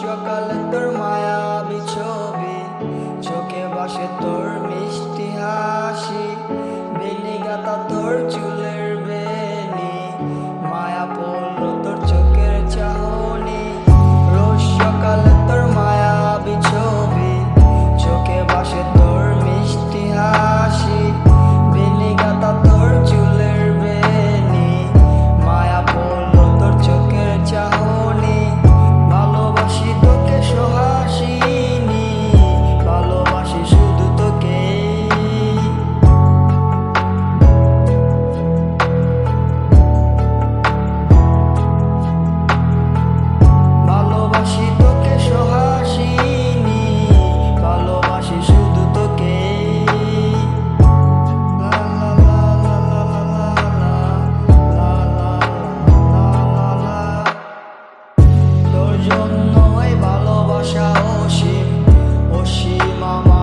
সকালে তোর মায়াবী ছবি, চোখে ভাসে তোর মিষ্টি হাসি, বেনি গাতা তোর চুলের বেনি, মায়া পড়ল তোর চোখের চাহনি। রোজ সকালে তোর মায়াবী ছবি, চোখে ভাসে তোর মিষ্টি হাসি, বেনি গাতা তোর চুলের বেনি, মায়া পড়ল তোর চোখের চাহনি। ভালোবাসি তোকে সোহাসিনী, ভালোবাসি শুধু তোকে। ভালোবাসি তোকে সোহাসিনী, ভালোবাসি শুধু তোকে। লা লা লা লা লা লা লা লা লা লা লা। তোর জন্যই ভালোবাসা অসীম, অসীম আমার।